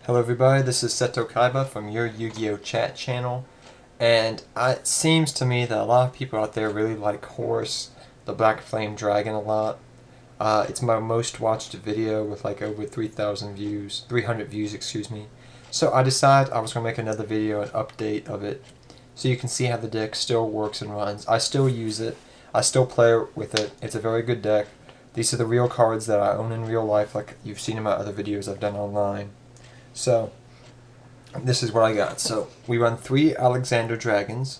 Hello everybody, this is Seto Kaiba from your Yu-Gi-Oh! Chat channel, and it seems to me that a lot of people out there really like Horus, the Black Flame Dragon, a lot. It's my most watched video with like over 3,000 views, 300 views, excuse me. So I decided I was going to make another video, an update of it, so you can see how the deck still works and runs. I still use it, I still play with it, it's a very good deck. These are the real cards that I own in real life, like you've seen in my other videos I've done online. So, this is what I got. So, we run 3 Alexander Dragons,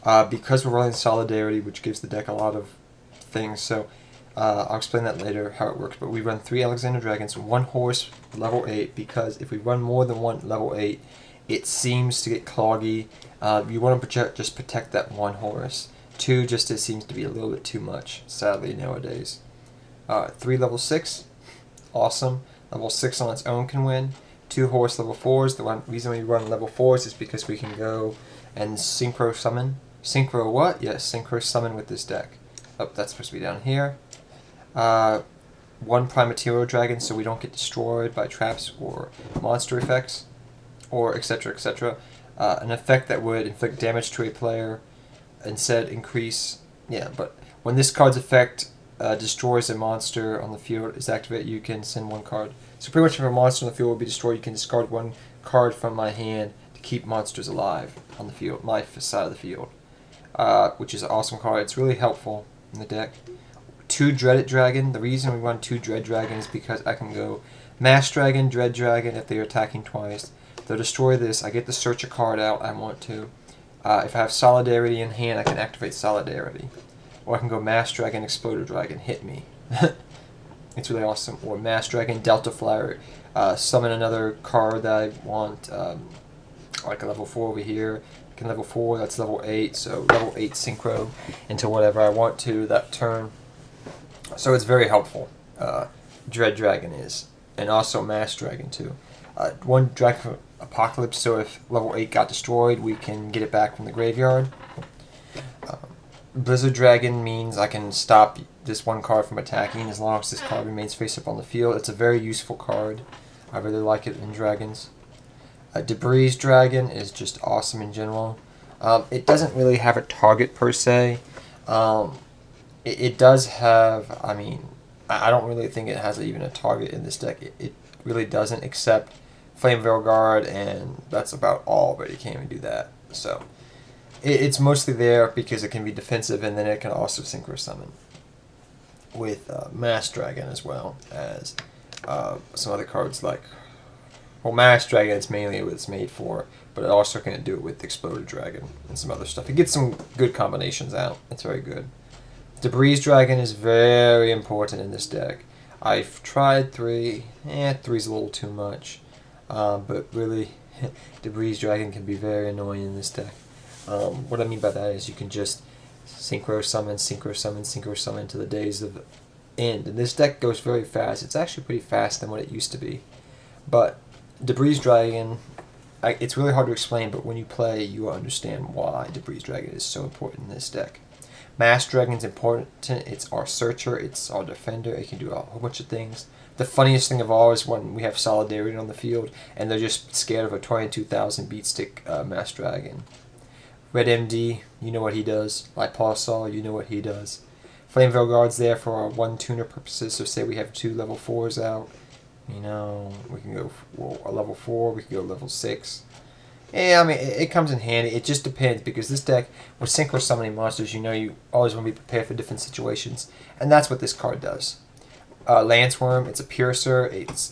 because we're running Solidarity, which gives the deck a lot of things, so I'll explain that later, how it works. But we run 3 Alexander Dragons, 1 horse, level 8, because if we run more than 1 level 8, it seems to get cloggy. You want to just protect that 1 horse. 2 just it seems to be a little bit too much, sadly, nowadays. 3 level 6, awesome. Level 6 on its own can win. 2 horse level 4s. The reason we run level 4s is because we can go and synchro summon. Synchro what? Yes, synchro summon with this deck. Oh, that's supposed to be down here. 1 Primaterial Dragon so we don't get destroyed by traps or monster effects, or etc. etc. An effect that would inflict damage to a player, instead increase. Yeah, but when this card's effect destroys a monster on the field is activated, you can send 1 card. So pretty much if a monster on the field will be destroyed, you can discard 1 card from my hand to keep monsters alive on the field, my side of the field, which is an awesome card. It's really helpful in the deck. 2 Dreaded Dragon. The reason we run 2 Dread Dragon is because I can go Mass Dragon, Dread Dragon if they are attacking twice. They'll destroy this. I get to search a card out I want to. If I have Solidarity in hand, I can activate Solidarity. Or I can go Mass Dragon, Exploder Dragon, hit me. It's really awesome. Or Mass Dragon, Delta Flyer, summon another card that I want, like a level 4 over here. I can level 4, that's level 8, so level 8 synchro into whatever I want to that turn. So it's very helpful. Dread Dragon is. And also Mass Dragon too. 1 Dragon Apocalypse, so if level 8 got destroyed, we can get it back from the graveyard. Blizzard Dragon means I can stop this 1 card from attacking as long as this card remains face up on the field. It's a very useful card. I really like it in Dragons. Debris Dragon is just awesome in general. It doesn't really have a target per se. It does have, I mean, I don't really think it has even a target in this deck. It really doesn't, except Flame Veil Guard, and that's about all, but it can't even do that. So it's mostly there because it can be defensive, and then it can also synchro summon with Mass Dragon as well as some other cards like, well, Mass Dragon is mainly what it's made for, but it also can do it with Exploder Dragon and some other stuff. It gets some good combinations out. It's very good. Debris Dragon is very important in this deck. I've tried 3. 3's a little too much. But really, Debris Dragon can be very annoying in this deck. What I mean by that is you can just synchro summon, synchro summon, synchro summon to the days of end. And this deck goes very fast. It's actually pretty fast than what it used to be. But Debris Dragon, it's really hard to explain, but when you play, you will understand why Debris Dragon is so important in this deck. Mass Dragon's important. It's our searcher, it's our defender, it can do a whole bunch of things. The funniest thing of all is when we have Solidarity on the field and they're just scared of a 22,000 beat stick Mass Dragon. Red MD, you know what he does. Like Paulsaw, you know what he does. Flame Veil Guard's there for our 1 tuner purposes, so say we have 2 level 4s out. You know, we can go a level 4, we can go level 6. Yeah, I mean, it comes in handy. It just depends, because this deck, with synchro summoning monsters, you know you always want to be prepared for different situations, and that's what this card does. Lanceworm, it's a piercer,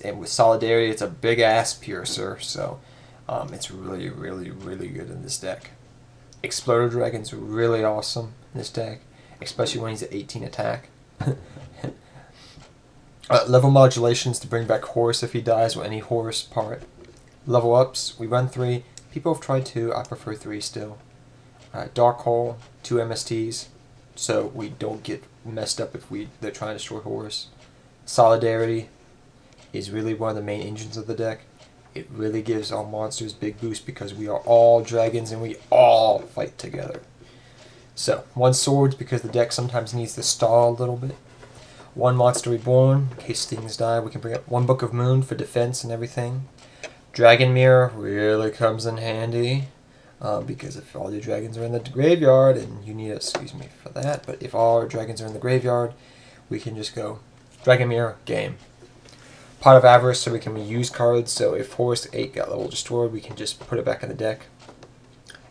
and with Solidarity, it's a big-ass piercer, so it's really, really, really good in this deck. Exploder Dragon's really awesome in this deck, especially when he's at 18 attack. Level modulations to bring back Horus if he dies with any Horus part. Level ups, we run 3. People have tried 2, I prefer 3 still. Dark Hole, 2 MSTs, so we don't get messed up if they're trying to destroy Horus. Solidarity is really one of the main engines of the deck. It really gives our monsters big boost because we are all dragons and we all fight together. So, 1 swords because the deck sometimes needs to stall a little bit. 1 monster reborn in case things die. We can bring up 1 Book of Moon for defense and everything. Dragon Mirror really comes in handy. Because if all your dragons are in the graveyard, and you need, excuse me for that, but if all our dragons are in the graveyard, we can just go Dragon Mirror, game. Pot of Avarice, so we can reuse cards, so if Horus 8 got level destroyed, we can just put it back in the deck.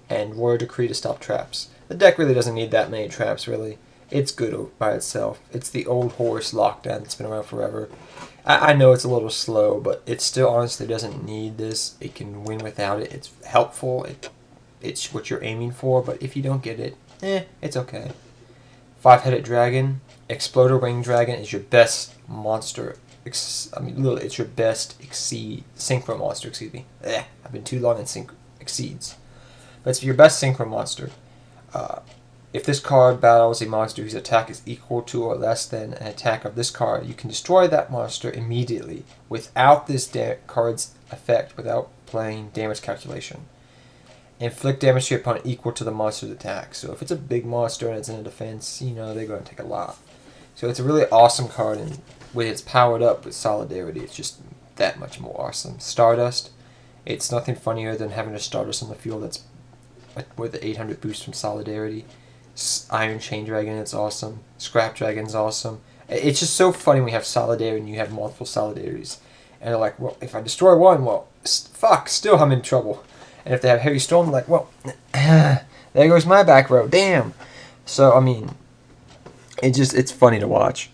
And Warrior Decree to stop traps. The deck really doesn't need that many traps, really. It's good by itself. It's the old Horus lockdown that's been around forever. I know it's a little slow, but it still honestly doesn't need this. It can win without it. It's helpful. It's what you're aiming for, but if you don't get it, it's okay. 5-headed dragon. Exploder Wing Dragon is your best monster. Literally, it's your best synchro monster, excuse me. I've been too long in exceeds. But it's your best synchro monster. If this card battles a monster whose attack is equal to or less than an attack of this card, you can destroy that monster immediately without this card's effect, without playing damage calculation. Inflict damage to your opponent equal to the monster's attack. So if it's a big monster and it's in a defense, they're going to take a lot. So it's a really awesome card, and when it's powered up with Solidarity, it's just that much more awesome. Stardust, it's nothing funnier than having a Stardust on the field that's with the 800 boost from Solidarity. Iron Chain Dragon, it's awesome. Scrap Dragon's awesome. It's just so funny when you have Solidarity and you have multiple Solidarities. And they're like, well, if I destroy one, well, fuck, still I'm in trouble. And if they have Heavy Storm, they're like, well, there goes my back row, damn. So, it's funny to watch.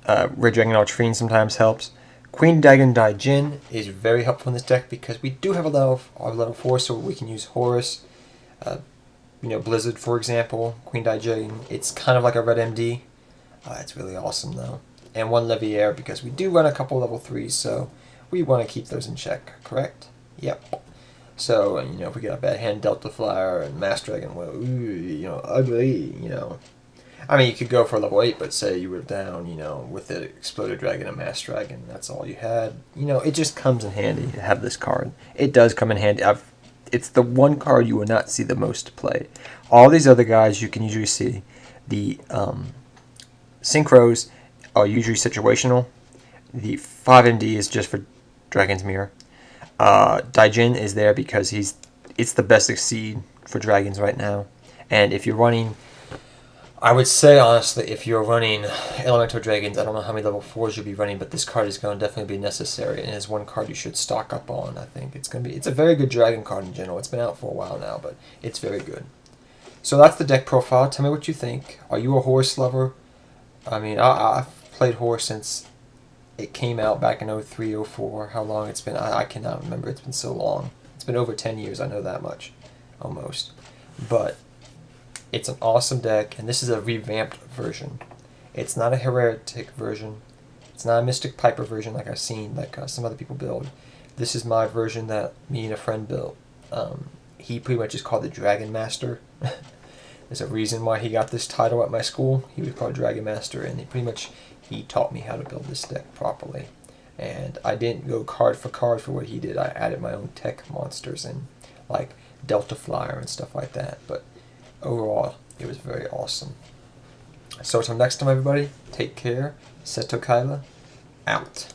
Red Dragon Ultrine sometimes helps. Queen Dragon Daijin is very helpful in this deck because we do have a level 4, so we can use Horus. Blizzard, for example, Queen Daijin. It's kind of like a Red MD. It's really awesome, though. And 1 Leviair, because we do run a couple level 3s, so we want to keep those in check, correct? Yep. So, if we get a bad hand, Delta Flyer and Mass Dragon, well, ugly, you could go for level 8, but say you were down, with the Exploded Dragon and Mass Dragon, that's all you had. It just comes in handy to have this card. It does come in handy. It's the one card you will not see the most played. All these other guys you can usually see. The Synchros are usually situational. The 5MD is just for Dragon's Mirror. Daijin is there because it's the best Exceed for Dragons right now. And if you're running, I would say honestly, if you're running Elemental Dragons, I don't know how many level 4s you'll be running, but this card is going to definitely be necessary, and is one card you should stock up on. I think it's a very good Dragon card in general. It's been out for a while now, but it's very good. So that's the deck profile. Tell me what you think. Are you a Horus lover? I've played Horus since it came out back in 03, 04. How long it's been, I cannot remember. It's been so long. It's been over 10 years, I know that much. Almost. But it's an awesome deck, and this is a revamped version. It's not a Heretic version. It's not a Mystic Piper version like I've seen, like some other people build. This is my version that me and a friend built. He pretty much is called the Dragon Master. There's a reason why he got this title at my school. He was called Dragon Master, and he taught me how to build this deck properly. And I didn't go card for what he did. I added my own tech monsters and like Delta Flyer and stuff like that. But overall, it was very awesome. So until next time, everybody, take care. Seto Kaila, out.